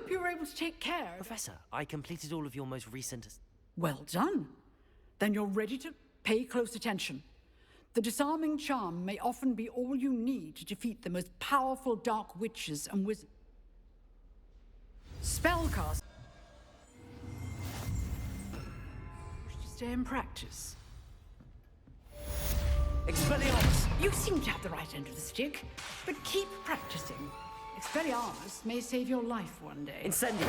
hope you were able to take care. Professor, I completed all of your most recent... Well done. Then you're ready to pay close attention. The disarming charm may often be all you need to defeat the most powerful dark witches and wizards. Spellcast. Stay in practice. Expelliarmus! You seem to have the right end of the stick, but keep practicing. Expelliarmus may save your life one day. Incendio!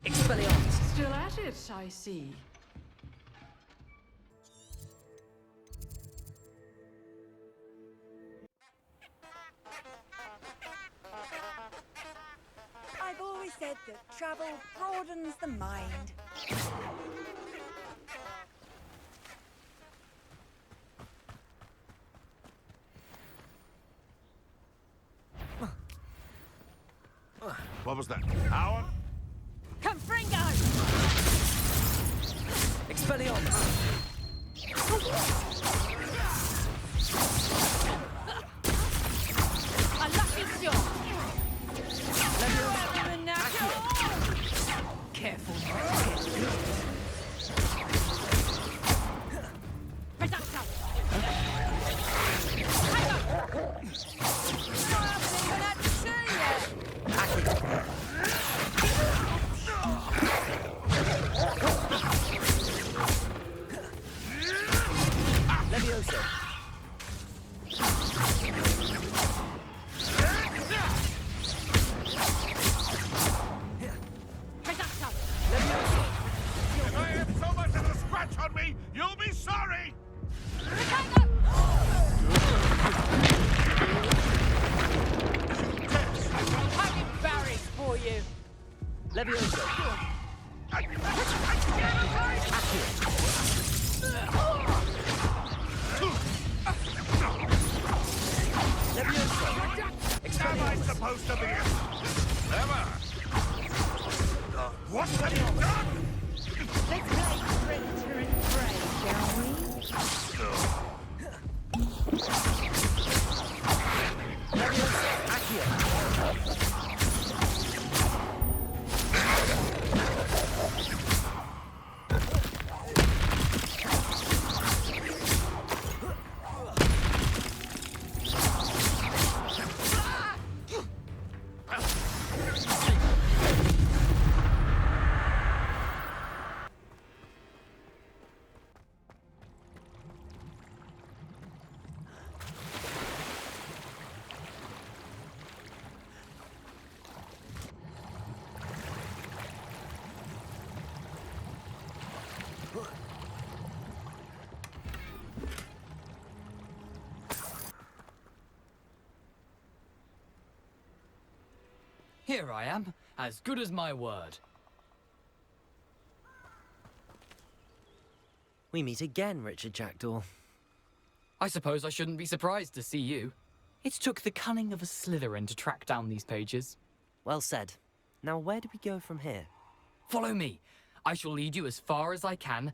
Expelliarmus! Still at it, I see. I've always said that travel broadens the mind. What was that? Howard? Confringo! Expelliarmus! A lucky shot! Careful. Reducto! Hang on! I haven't even had to see yet! Levioso! Reducto! If I have so much as a scratch on me, you'll be sorry! Reducto! Hanging barracks for you! Levioso! Levioso! Am I supposed to be a... Never! What have you done? Let's play Predator and Prey, shall we? Levioso! Accio! Here I am, as good as my word. We meet again, Richard Jackdaw. I suppose I shouldn't be surprised to see you. It took the cunning of a Slytherin to track down these pages. Well said. Now where do we go from here? Follow me. I shall lead you as far as I can,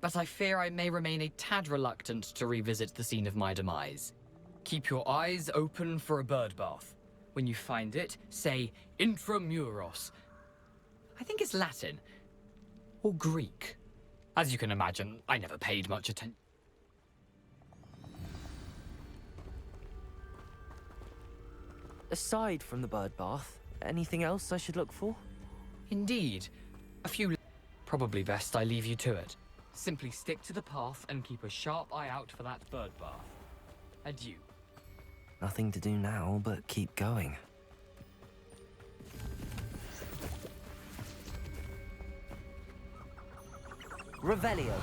but I fear I may remain a tad reluctant to revisit the scene of my demise. Keep your eyes open for a bird bath. When you find it, say intramuros. I think it's Latin. Or Greek. As you can imagine, I never paid much attention. Aside from the bird bath, anything else I should look for? Indeed. A few... Probably best I leave you to it. Simply stick to the path and keep a sharp eye out for that bird bath. Adieu. Nothing to do now but keep going. Revelio.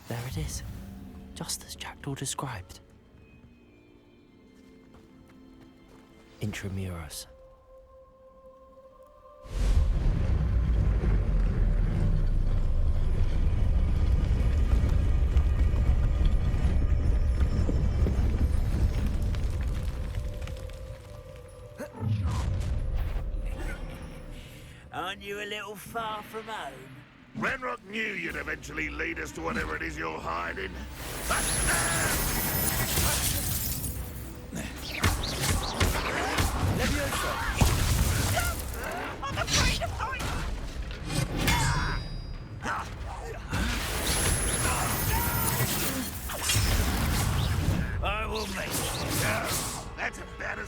There it is, just as Jackdaw described. Intramuros. Aren't you a little far from home? Renrock knew you'd eventually lead us to whatever it is you're hiding.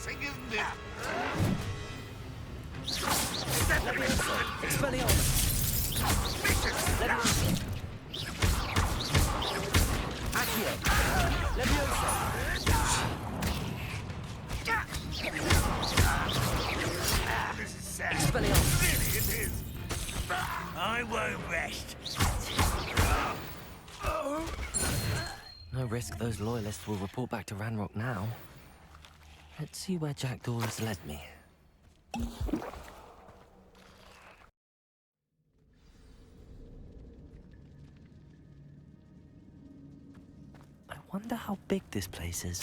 embarrassing, isn't it? Expelliarmus! Accio! Levioso! This is sad. Expelliarmus! Really, it is. I won't rest. No risk those loyalists will report back to Ranrock now. Let's see where Jackdaw has led me. I wonder how big this place is.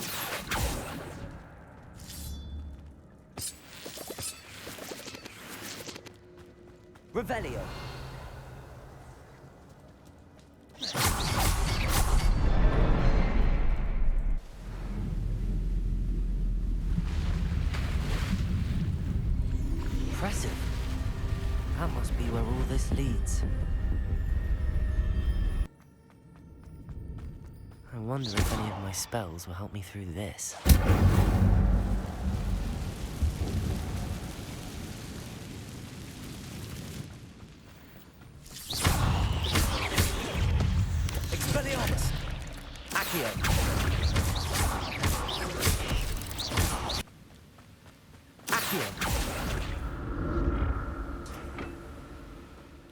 Revelio! Impressive. That must be where all this leads. I wonder if any of my spells will help me through this. Expelliarmus! Accio! Accio!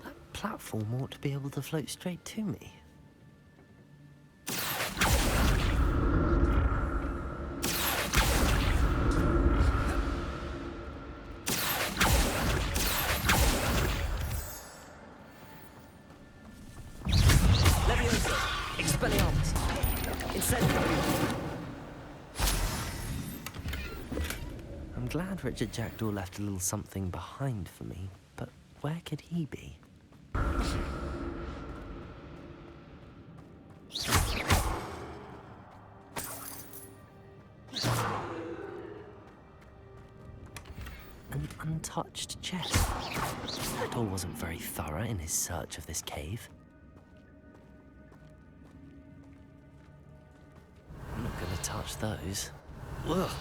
That platform ought to be able to float straight to me. Levioso! Expelliarmus! Incendio! I'm glad Richard Jackdaw left a little something behind for me, but where could he be? An untouched chest. Jackdaw wasn't very thorough in his search of this cave. I'm not gonna touch those. Ugh.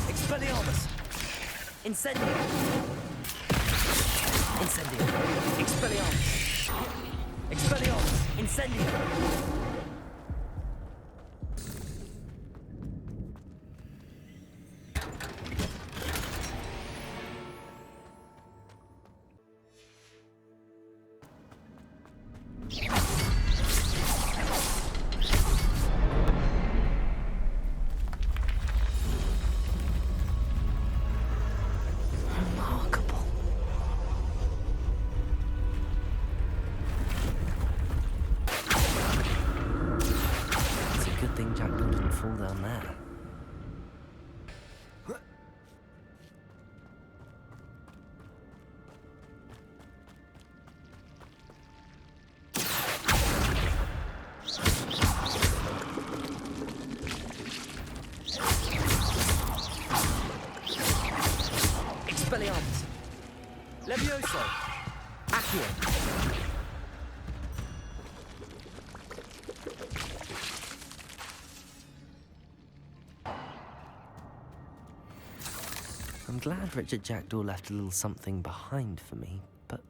Expelliarmus! Incendio! Incendio! Expelliarmus! Expelliarmus! Incendio! Remarkable. It's a good thing Jackdaw didn't fall down there. Expelliarmus! Levioso! Accio! I'm glad Richard Jackdaw left a little something behind for me, but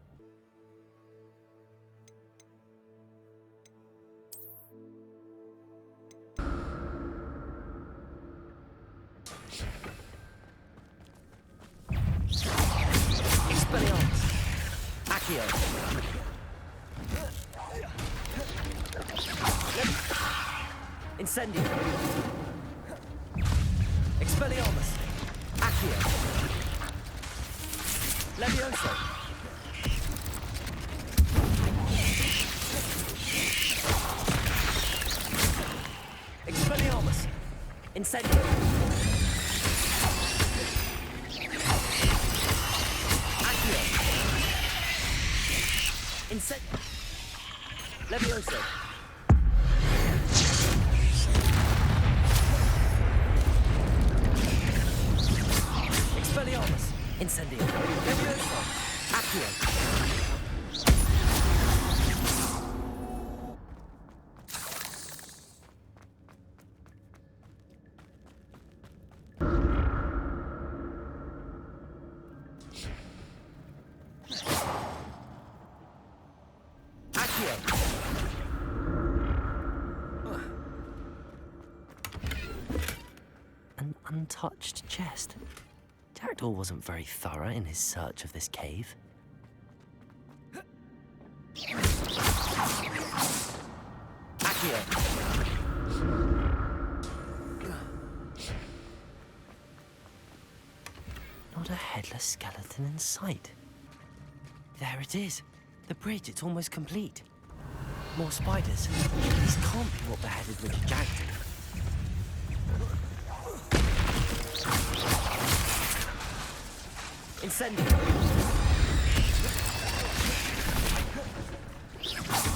Expelliarmus! Accio! Incendio! Expelliarmus! Accio! Levioso! Expelliarmus! Incendio! Accio! Incendio! Levioso! Expelliarmus! Incendio! Levioso! Accio! an untouched chest. Jackdaw wasn't very thorough in his search of this cave. Accio! Not a headless skeleton in sight. There it is. The bridge, it's almost complete. More spiders. These can't be what beheaded Richard Jackdaw. Incendio!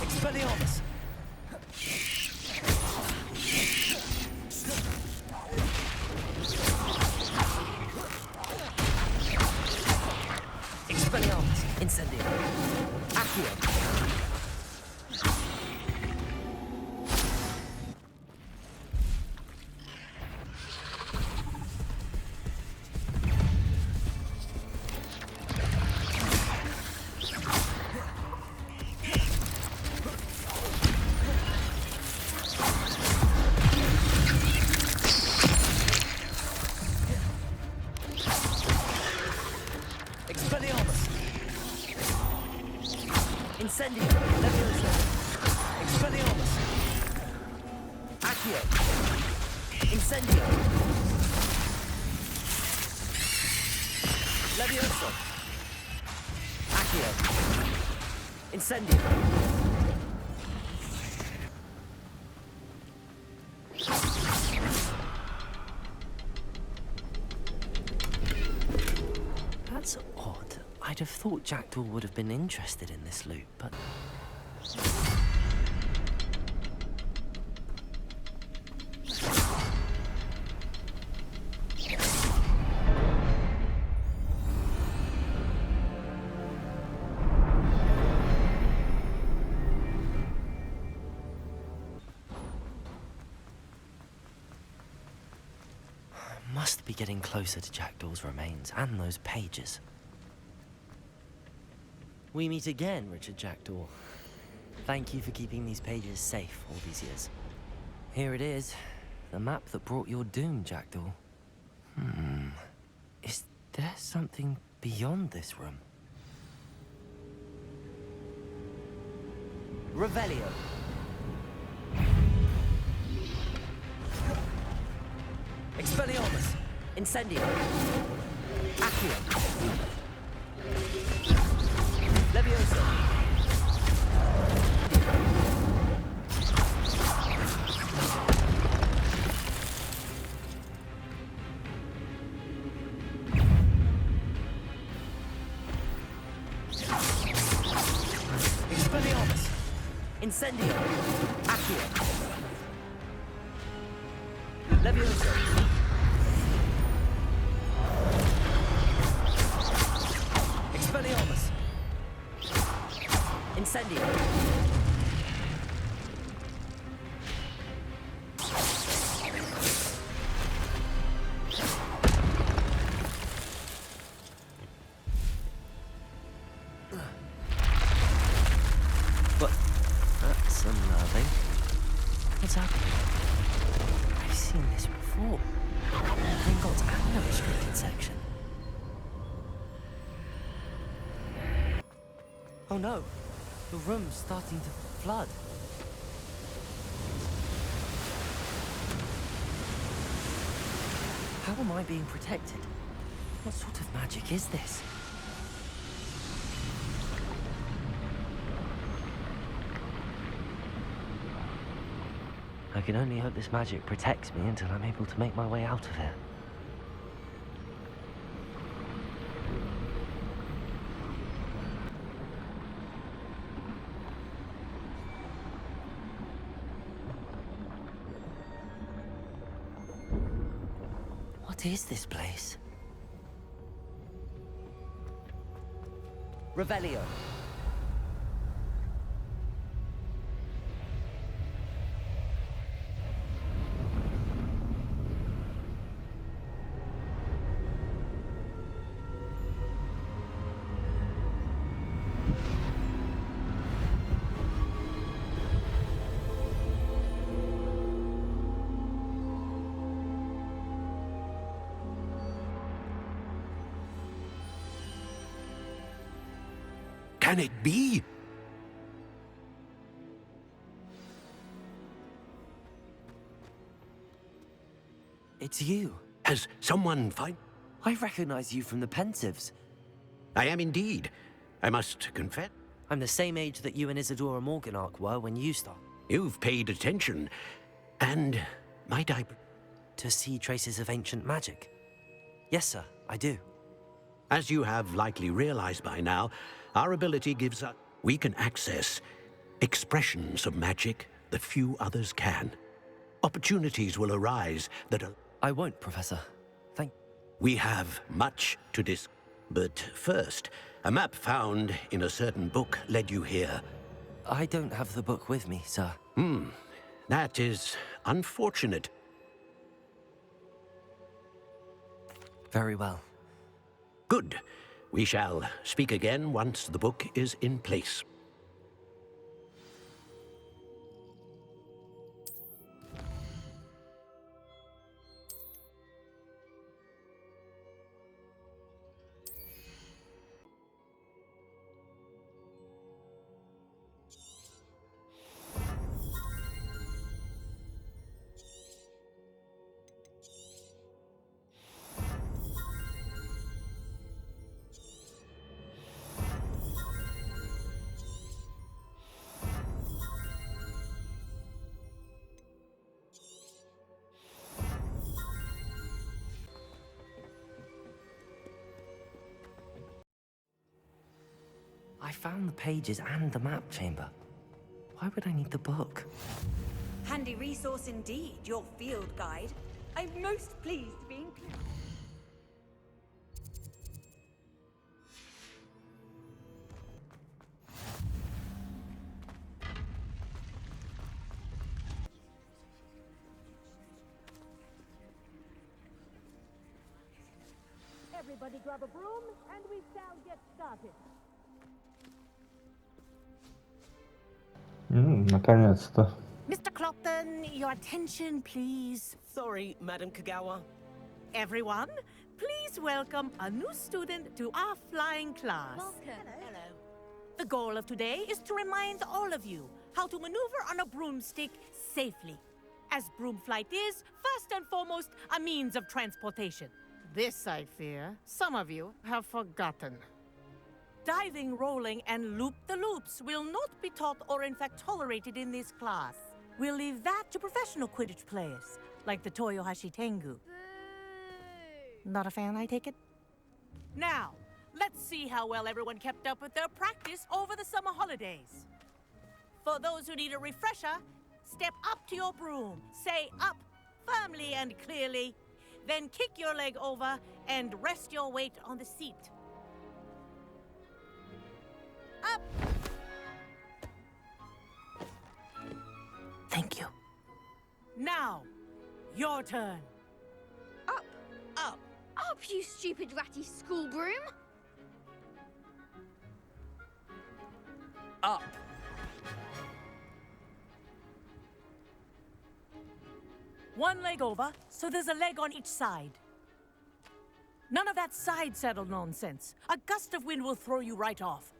Expelliarmus! Expelliarmus! Incendio! Accio! Incendio! Leviosa! Expelliarmus! Accio! Incendio! Leviosa! Accio! Incendio! That's odd. I'd have thought Jackdaw would have been interested in this loot, but... Must be getting closer to Jackdaw's remains and those pages. We meet again, Richard Jackdaw. Thank you for keeping these pages safe all these years. Here it is, the map that brought your doom, Jackdaw. Is there something beyond this room? Revelio. Expelliarmus. Incendio. Accio. Leviosa. Expelliarmus. Incendio. Accio. Leviosa. Expelliarmus. Incendio. But that's unnerving. What's happening? I've seen this before. Gringotts and the restricted section. Oh no! The room's starting to flood. How am I being protected? What sort of magic is this? I can only hope this magic protects me until I'm able to make my way out of here. What is this place? Revelio. can it be? It's you. Has someone find... I recognize you from the Pensives. I am indeed. I must confess. I'm the same age that you and Isadora Morganark were when you started. You've paid attention. And might I... To see traces of ancient magic? Yes, sir, I do. As you have likely realized by now, our ability gives us... We can access expressions of magic that few others can. Opportunities will arise that are... I won't, Professor. Thank... We have much to discuss. But first, a map found in a certain book led you here. I don't have the book with me, sir. That is unfortunate. Very well. Good. We shall speak again once the book is in place. I found the pages and the map chamber. Why would I need the book? Handy resource indeed, your field guide. I'm most pleased to be included. Everybody grab a broom, and we shall get started. Наконец-то. Mr. Clopton, your attention, please. Sorry, Madam Kagawa. Everyone, please welcome a new student to our flying class. Hello. The goal of today is to remind all of you how to maneuver on a broomstick safely. As broom flight is, first and foremost, a means of transportation. This, I fear, some of you have forgotten. Diving, rolling, and loop-the-loops will not be taught or in fact tolerated in this class. We'll leave that to professional Quidditch players, like the Toyohashi Tengu. Not a fan, I take it? Now, let's see how well everyone kept up with their practice over the summer holidays. For those who need a refresher, step up to your broom, say up firmly and clearly, then kick your leg over and rest your weight on the seat. Up! Thank you. Now, your turn. Up. Up, you stupid ratty school broom. Up! One leg over, so there's a leg on each side. None of that side saddle nonsense. A gust of wind will throw you right off.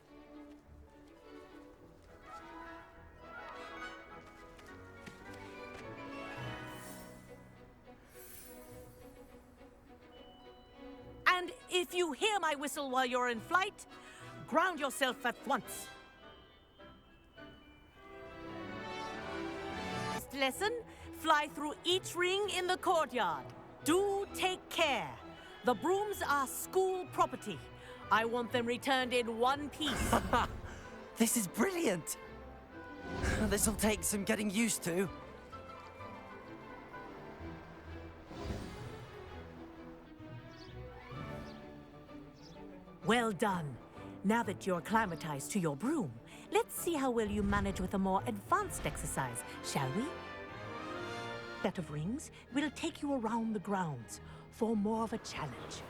And if you hear my whistle while you're in flight, ground yourself at once. Next lesson, fly through each ring in the courtyard. Do take care. The brooms are school property. I want them returned in one piece. This is brilliant! This'll take some getting used to. Well done. Now that you're acclimatized to your broom, let's see how well you manage with a more advanced exercise, shall we? Set of rings will take you around the grounds for more of a challenge.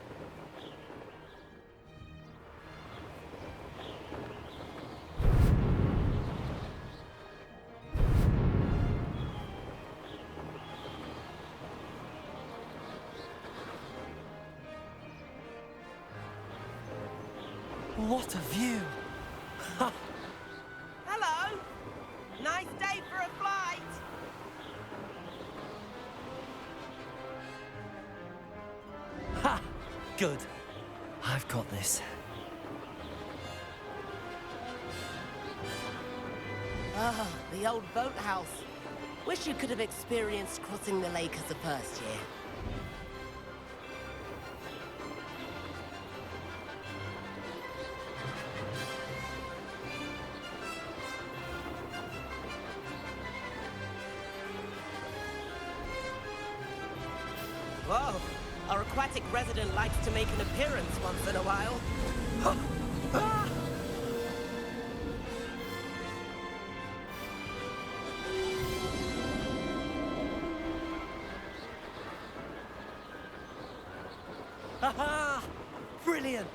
What a view! Hello. Nice day for a flight. Ha! Good. I've got this. Ah, the old boathouse. Wish you could have experienced crossing the lake as a first year. Whoa, our aquatic resident likes to make an appearance once in a while. Haha! Brilliant!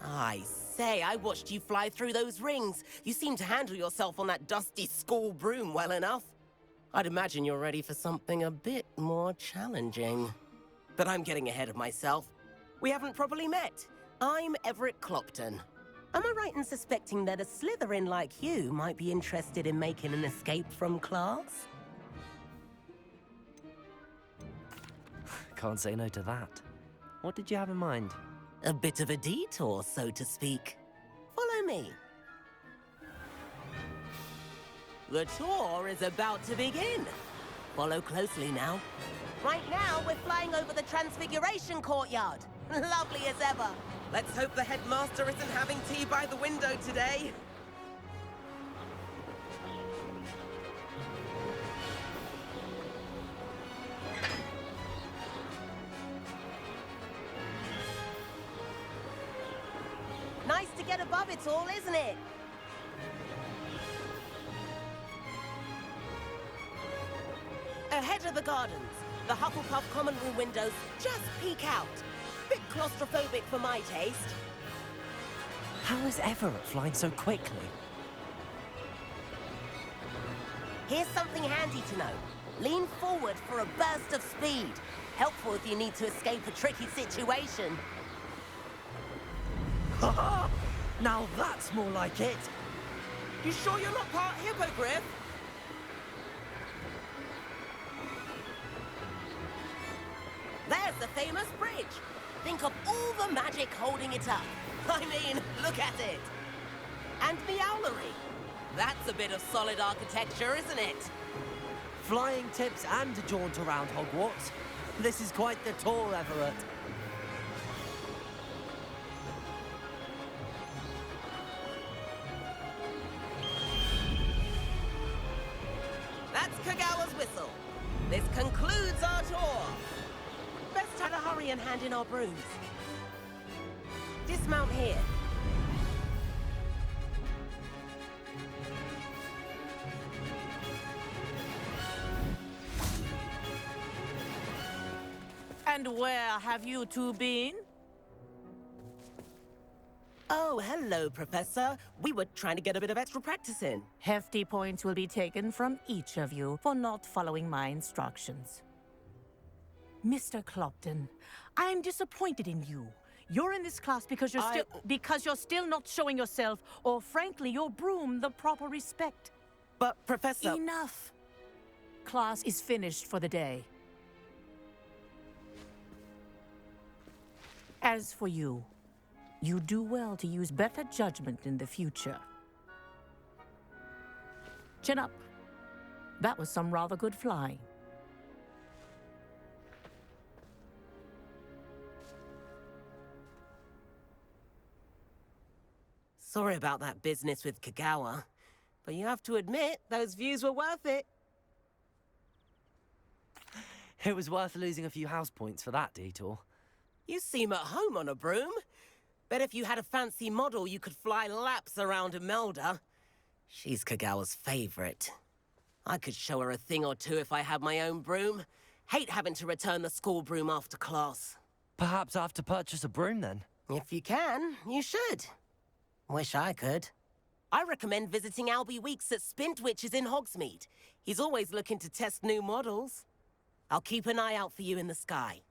I say, I watched you fly through those rings. You seem to handle yourself on that dusty school broom well enough. I'd imagine you're ready for something a bit more challenging. But I'm getting ahead of myself. We haven't properly met. I'm Everett Clopton. Am I right in suspecting that a Slytherin like you might be interested in making an escape from class? Can't say no to that. What did you have in mind? A bit of a detour, so to speak. Follow me. The tour is about to begin. Follow closely now. Right now, we're flying over the Transfiguration Courtyard. Lovely as ever. Let's hope the headmaster isn't having tea by the window today. Nice to get above it all, isn't it? Ahead of the gardens, the Hufflepuff common room windows just peek out. Bit claustrophobic for my taste. How is Everett flying so quickly? Here's something handy to know. Lean forward for a burst of speed. Helpful if you need to escape a tricky situation. Haha! Now that's more like it! You sure you're not part hippogriff? There's the famous bridge. Think of all the magic holding it up. I mean, look at it. And the owlery. That's a bit of solid architecture, isn't it? Flying tips and a jaunt around Hogwarts. This is quite the tour, Everett. That's Kagawa's whistle. This concludes our tour. Best try to hurry and hand in our brooms. Dismount here. And where have you two been? Oh, hello, Professor. We were trying to get a bit of extra practice in. Hefty points will be taken from each of you for not following my instructions. Mr. Clopton, I'm disappointed in you. You're in this class because you're still not showing yourself, or frankly, your broom the proper respect. But, Professor... Enough. Class is finished for the day. As for you, you do well to use better judgment in the future. Chin up. That was some rather good flying. Sorry about that business with Kagawa, but you have to admit, those views were worth it. It was worth losing a few house points for that detour. You seem at home on a broom. Bet if you had a fancy model, you could fly laps around Imelda. She's Kagawa's favorite. I could show her a thing or two if I had my own broom. Hate having to return the school broom after class. Perhaps I have to purchase a broom then? If you can, you should. Wish I could. I recommend visiting Albie Weeks at Spintwitches in Hogsmeade. He's always looking to test new models. I'll keep an eye out for you in the sky.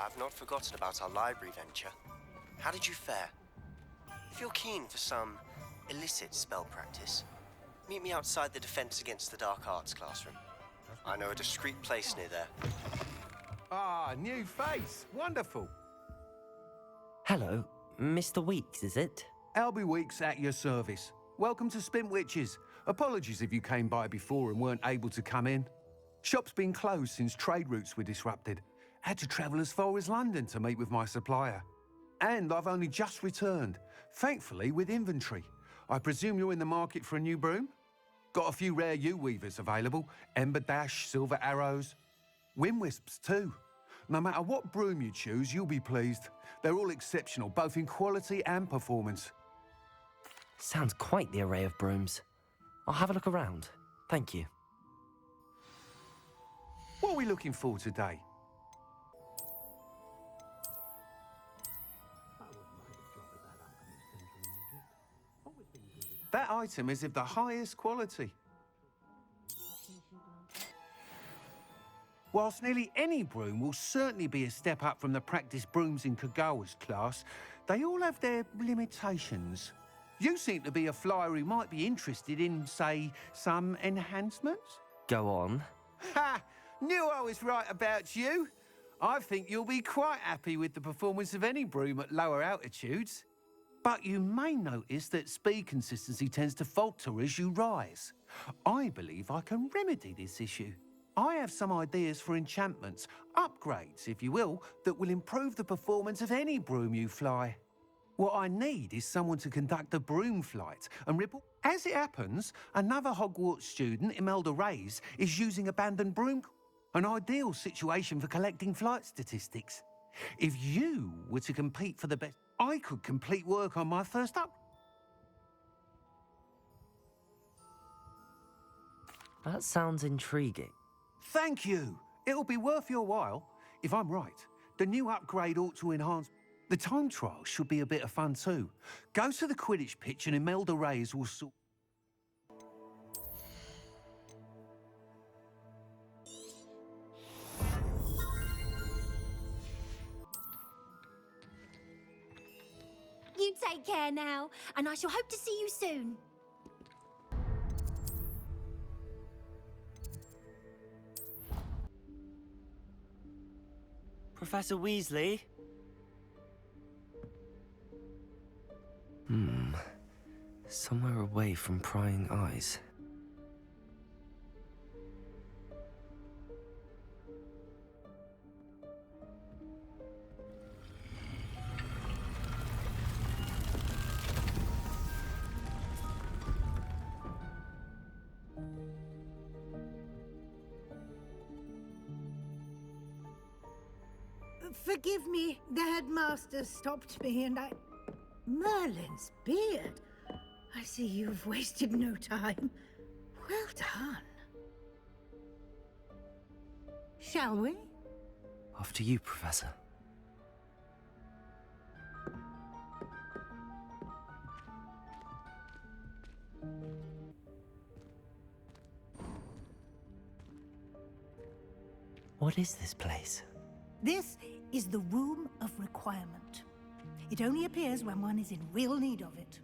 I've not forgotten about our library venture. How did you fare? If you're keen for some illicit spell practice, meet me outside the Defense Against the Dark Arts classroom. I know a discreet place near there. Ah, new face. Wonderful. Hello, Mr. Weeks, is it? Albie Weeks at your service. Welcome to Spintwitches. Apologies if you came by before and weren't able to come in. Shop's been closed since trade routes were disrupted. Had to travel as far as London to meet with my supplier. And I've only just returned, thankfully with inventory. I presume you're in the market for a new broom? Got a few rare U-weavers available. Ember Dash, Silver Arrows. Wind Wisps too. No matter what broom you choose, you'll be pleased. They're all exceptional, both in quality and performance. Sounds quite the array of brooms. I'll have a look around. Thank you. What are we looking for today? That item is of the highest quality. Whilst nearly any broom will certainly be a step up from the practice brooms in Kagawa's class, they all have their limitations. You seem to be a flyer who might be interested in, say, some enhancements? Go on. Ha! Knew I was right about you. I think you'll be quite happy with the performance of any broom at lower altitudes. But you may notice that speed consistency tends to falter as you rise. I believe I can remedy this issue. I have some ideas for enchantments, upgrades, if you will, that will improve the performance of any broom you fly. What I need is someone to conduct a broom flight and report. As it happens, another Hogwarts student, Imelda Reyes, is using abandoned broom. An ideal situation for collecting flight statistics. If you were to compete for the best, I could complete work on my first up. That sounds intriguing. Thank you. It'll be worth your while. If I'm right, the new upgrade ought to enhance. The time trial should be a bit of fun too. Go to the Quidditch pitch and Imelda Reyes will sort. You take care now, and I shall hope to see you soon. Professor Weasley? Somewhere away from prying eyes. Forgive me, the headmaster stopped me and I... Merlin's beard. I see you've wasted no time. Well done. Shall we? After you, Professor. What is this place? This is the Room of Requirement. It only appears when one is in real need of it.